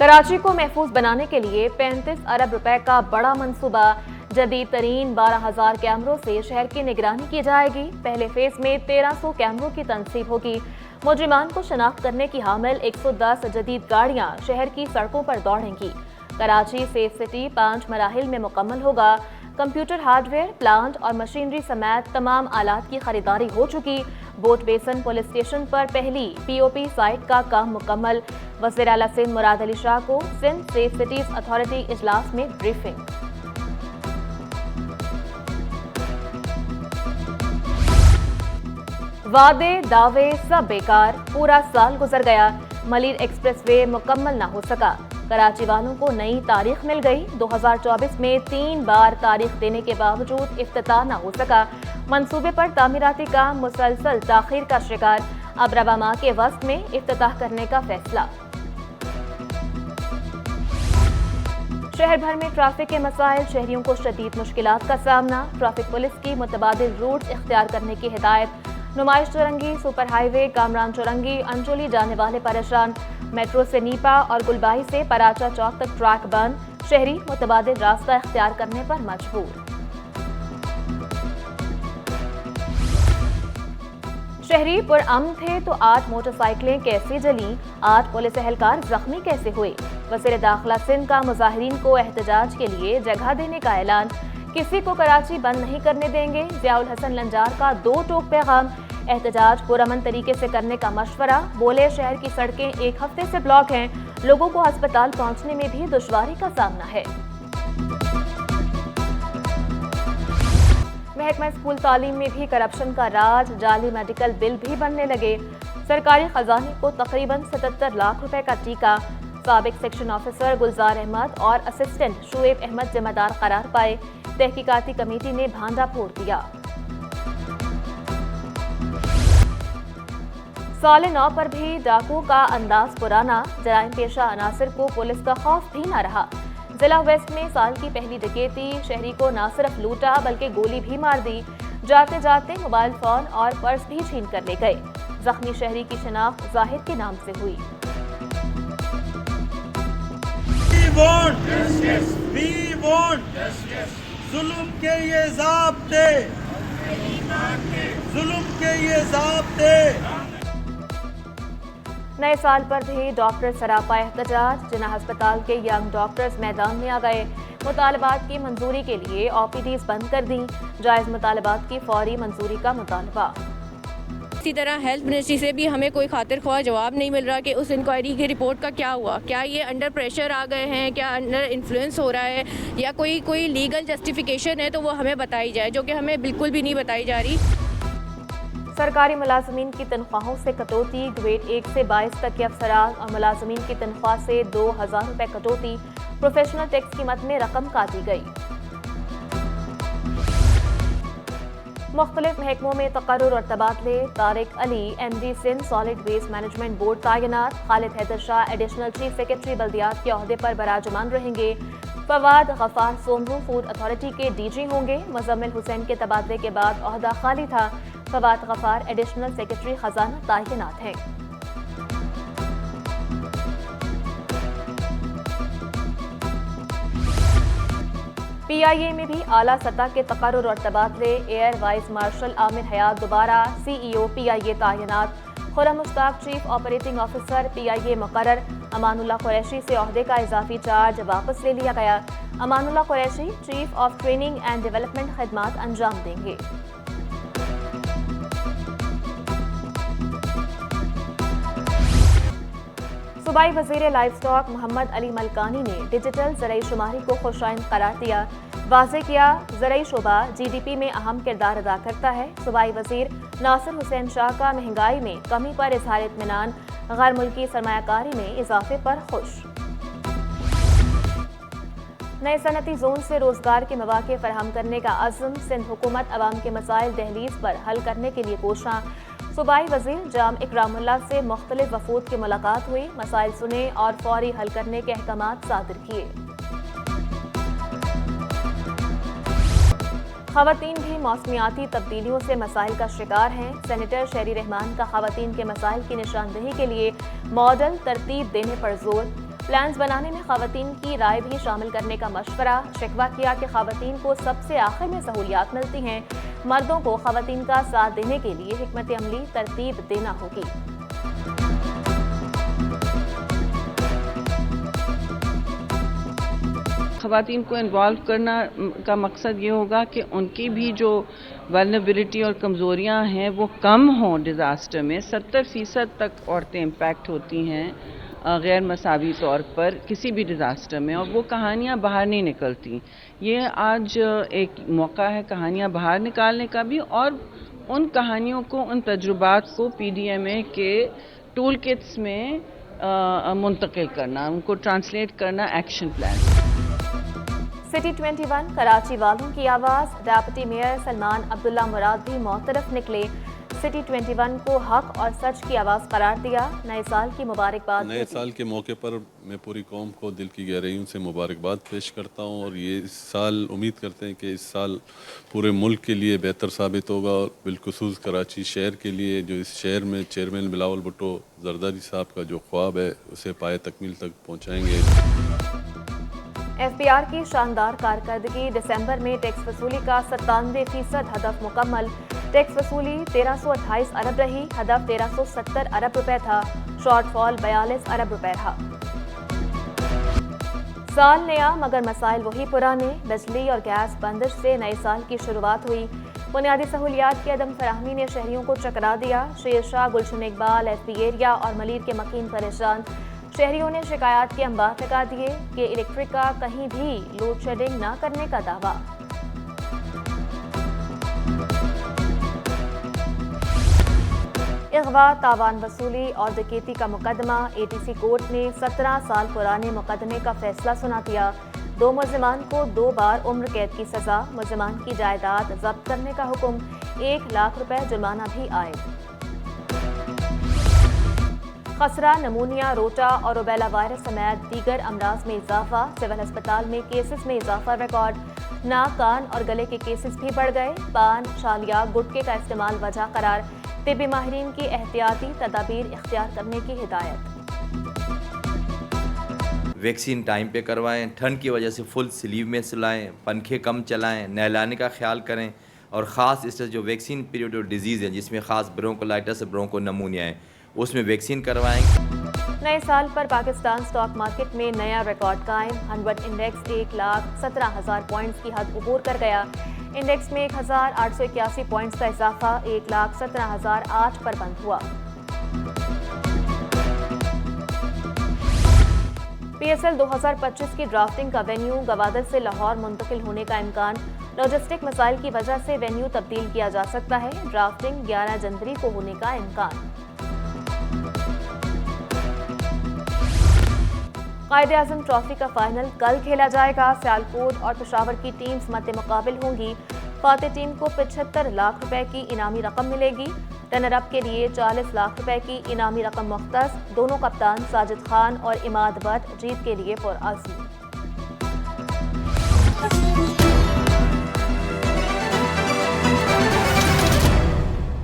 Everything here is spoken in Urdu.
کراچی کو محفوظ بنانے کے لیے 35 ارب روپے کا بڑا منصوبہ، جدید ترین 12,000 کیمروں سے شہر کی نگرانی کی جائے گی۔ پہلے فیز میں 1300 کیمروں کی تنصیب ہوگی۔ مجرمان کو شناخت کرنے کی حامل 110 جدید گاڑیاں شہر کی سڑکوں پر دوڑیں گی۔ کراچی سیف سٹی 5 مراحل میں مکمل ہوگا۔ کمپیوٹر ہارڈ ویئر، پلانٹ اور مشینری سمیت تمام آلات کی خریداری ہو چکی۔ بوٹ بیسن پولیس اسٹیشن پر پہلی پی او پی سائٹ کا کام مکمل۔ وزیر اعلیٰ سندھ مراد علی شاہ کو سندھ سیف سٹیز اتھارٹی اجلاس میں بریفنگ۔ وعدے دعوے سب بیکار، پورا سال گزر گیا، ملیر ایکسپریس وے مکمل نہ ہو سکا۔ کراچی والوں کو نئی تاریخ مل گئی۔ 2024 میں 3 بار تاریخ دینے کے باوجود افتتاح نہ ہو سکا۔ منصوبے پر تعمیراتی کام مسلسل تاخیر کا شکار، اب رواں ماہ کے وسط میں افتتاح کرنے کا فیصلہ۔ شہر بھر میں ٹریفک کے مسائل، شہریوں کو شدید مشکلات کا سامنا۔ ٹریفک پولیس کی متبادل روٹس اختیار کرنے کی ہدایت۔ نمائش چورنگی، سپر ہائی وے، کامران چورنگی، انچولی جانے والے پریشان۔ میٹرو سے نیپا اور گلبائی سے پراچا چوک تک ٹریک بند، شہری متبادل راستہ اختیار کرنے پر مجبور۔ شہری پرامن تھے تو 8 موٹر سائیکلیں کیسے جلیں، 8 پولیس اہلکار زخمی کیسے ہوئے؟ وزیر داخلہ سندھ کا مظاہرین کو احتجاج کے لیے جگہ دینے کا اعلان۔ کسی کو کراچی بند نہیں کرنے دیں گے، ضیاء الحسن لنجار کا 2 ٹوک پیغام۔ احتجاج پرامن طریقے سے کرنے کا مشورہ، بولے شہر کی سڑکیں 1 ہفتے سے بلاک ہیں، لوگوں کو ہسپتال پہنچنے میں بھی دشواری کا سامنا ہے۔ محکمہ اسکول تعلیم میں بھی کرپشن کا راج، جعلی میڈیکل بل بھی بننے لگے۔ سرکاری خزانے کو تقریباً 77 لاکھ روپے کا ٹیکہ۔ سابق سیکشن آفیسر گلزار احمد اور اسسٹنٹ شعیب احمد ذمہ دار قرار پائے۔ تحقیقاتی کمیٹی نے بھانڈا پھوڑ دیا۔ سال نو پر بھی ڈاکو کا انداز پرانا، جرائم پیشہ عناصر کو پولیس کا خوف بھی نہ رہا۔ ضلع ویسٹ میں سال کی پہلی ڈکیتی، شہری کو نہ صرف لوٹا بلکہ گولی بھی مار دی۔ جاتے جاتے موبائل فون اور پرس بھی چھین کر لے گئے۔ زخمی شہری کی شناخت زاہد کے نام سے ہوئی۔ ظلم کے یہ ضابطے، ظلم کے یہ ضابطے۔ نئے سال پر بھی ڈاکٹر سراپا احتجاج، جناح ہسپتال کے ینگ ڈاکٹرز میدان میں آ گئے۔ مطالبات کی منظوری کے لیے او پی ڈیز بند کر دیں، جائز مطالبات کی فوری منظوری کا مطالبہ۔ اسی طرح ہیلتھ منسٹری سے بھی ہمیں کوئی خاطر خواہ جواب نہیں مل رہا کہ اس انکوائری کی رپورٹ کا کیا ہوا، کیا یہ انڈر پریشر آ گئے ہیں، کیا انڈر انفلوئنس ہو رہا ہے، یا کوئی لیگل جسٹیفیکیشن ہے تو وہ ہمیں بتائی جائے، جو کہ ہمیں بالکل بھی نہیں بتائی جا رہی۔ سرکاری ملازمین کی تنخواہوں سے کٹوتی، گریڈ 1 سے 22 تک کے افسران اور ملازمین کی تنخواہ سے 2,000 روپے کٹوتی، پروفیشنل ٹیکس قیمت میں رقم کاٹی گئی۔ مختلف محکموں میں تقرر اور تبادلے، Tariq Ali M D Sindh solid waste management board تعینات، Khalid Haider Shah additional chief secretary بلدیات کے عہدے پر براجمان رہیں گے، فواد غفار سومرو فوڈ اتھارٹی کے ڈی جی ہوں گے۔ مزمل حسین کے تبادلے کے بعد عہدہ خالی تھا، فواد غفار ایڈیشنل سیکرٹری خزانہ تعینات ہیں۔ پی آئی اے میں بھی اعلیٰ سطح کے تقرر اور تبادلے، ایئر وائس مارشل عامر حیات دوبارہ سی ای او پی آئی اے تعینات، خرم مشتاق چیف آپریٹنگ آفیسر پی آئی اے مقرر، امان اللہ قریشی سے عہدے کا اضافی چارج واپس لے لیا گیا۔ Aman Ullah Qureshi chief of training and development خدمات انجام دیں گے۔ صوبائی وزیر لائف اسٹاک محمد علی ملکانی نے ڈیجیٹل زرعی شماری کو خوشائند قرار دیا، واضح کیا زرعی شعبہ جی ڈی پی میں اہم کردار ادا کرتا ہے۔ صوبائی وزیر ناصر حسین شاہ کا مہنگائی میں کمی پر اظہار اطمینان، غیر ملکی سرمایہ کاری میں اضافے پر خوش۔ نئے صنعتی زون سے روزگار کے مواقع فراہم کرنے کا عزم، سندھ حکومت عوام کے مسائل دہلیز پر حل کرنے کے لیے کوشاں۔ صوبائی وزیر جام اکرام اللہ سے مختلف وفود کی ملاقات ہوئی، مسائل سنے اور فوری حل کرنے کے احکامات صادر کیے۔ خواتین بھی موسمیاتی تبدیلیوں سے مسائل کا شکار ہیں، سینیٹر شہری رحمان کا خواتین کے مسائل کی نشاندہی کے لیے ماڈل ترتیب دینے پر زور۔ پلانز بنانے میں خواتین کی رائے بھی شامل کرنے کا مشورہ، شکوہ کیا کہ خواتین کو سب سے آخر میں سہولیات ملتی ہیں، مردوں کو خواتین کا ساتھ دینے کے لیے حکمت عملی ترتیب دینا ہوگی۔ خواتین کو انوالو کرنا کا مقصد یہ ہوگا کہ ان کی بھی جو ولنریبلٹی اور کمزوریاں ہیں وہ کم ہوں۔ ڈیزاسٹر میں 70% تک عورتیں امپیکٹ ہوتی ہیں غیر مساوی طور پر کسی بھی ڈیزاسٹر میں، اور وہ کہانیاں باہر نہیں نکلتی۔ یہ آج ایک موقع ہے کہانیاں باہر نکالنے کا بھی، اور ان کہانیوں کو، ان تجربات کو PDMA کے ٹول کٹس میں منتقل کرنا، ان کو ٹرانسلیٹ کرنا ایکشن پلان۔ سٹی 21 کراچی والوں کی آواز، ڈیپٹی میئر سلمان عبداللہ مراد بھی معترف نکلے، سٹی 21 کو حق اور سچ کی آواز قرار دیا، نئے سال کی مبارکباد۔ نئے سال کے موقع پر میں پوری قوم کو دل کی گہرائیوں سے مبارکباد پیش کرتا ہوں، اور یہ اس سال امید کرتے ہیں کہ اس سال پورے ملک کے لیے بہتر ثابت ہوگا، اور بالخصوص کراچی شہر کے لیے، جو اس شہر میں چیئرمین بلاول بھٹو زرداری صاحب کا جو خواب ہے اسے پائے تکمیل تک پہنچائیں گے۔ FBR کی شاندار کارکردگی، دسمبر میں ٹیکس وصولی کا 97% ہدف مکمل، ٹیکس وصولی 1328 ارب رہی، ہدف 1370 ارب روپے تھا، شارٹ فال 42 ارب روپے رہا۔ سال نیا مگر مسائل وہی پرانے، بجلی اور گیس بندش سے نئے سال کی شروعات ہوئی، بنیادی سہولیات کی عدم فراہمی نے شہریوں کو چکرا دیا، شیر شاہ، گلشن اقبال، FB ایریا اور ملیر کے مکین پریشان، شہریوں نے شکایات کے انبار لگا دیے کہ الیکٹرک کا کہیں بھی لوڈ شیڈنگ نہ کرنے کا دعویٰ۔ اغوا، تاوان وصولی اور ڈکیتی کا مقدمہ، ATC کورٹ نے 17 سال پرانے مقدمے کا فیصلہ سنا دیا، 2 ملزمان کو 2 بار عمر قید کی سزا، ملزمان کی جائیداد ضبط کرنے کا حکم، 1 لاکھ روپے جرمانہ بھی عائد۔ خسرہ، نمونیا، روٹا اور روبیلا وائرس سمیت دیگر امراض میں اضافہ، سول ہسپتال میں کیسز میں اضافہ ریکارڈ، ناک، کان اور گلے کے کیسز بھی بڑھ گئے، پان، شالیہ، گٹکے کا استعمال وجہ قرار، طبی ماہرین کی احتیاطی تدابیر اختیار کرنے کی ہدایت۔ ویکسین ٹائم پہ کروائیں، ٹھنڈ کی وجہ سے فل سلیو میں سلائیں، پنکھے کم چلائیں، نہلانے کا خیال کریں، اور خاص اس جو ویکسین پیریڈ اور ڈیزیز ہے جس میں خاص برونکولائٹس اور برونکو نمونیا ہے اس میں ویکسین کروائیں۔ نئے سال پر پاکستان سٹاک مارکیٹ میں نیا ریکارڈ قائم، 100 انڈیکس 1,17,000 پوائنٹس کی حد عبور کر گیا، انڈیکس میں 1,881 پوائنٹس کا اضافہ 1,17,008 پر بند ہوا۔ PSL 2025 کی ڈرافٹنگ کا وینیو گوادر سے لاہور منتقل ہونے کا امکان، لاجسٹک مسائل کی وجہ سے وینیو تبدیل کیا جا سکتا ہے، ڈرافٹنگ 11 جنوری کو ہونے کا امکان۔ قائد اعظم ٹرافی کا فائنل کل کھیلا جائے گا، سیالکوٹ اور پشاور کی ٹیمز مد مقابل ہوں گی، فاتح ٹیم کو 75 لاکھ روپے کی انعامی رقم ملے گی، رنر اپ کے لیے 40 لاکھ روپے کی انعامی رقم مختص، دونوں کپتان ساجد خان اور اماد بٹ جیت کے لیے پرعزم۔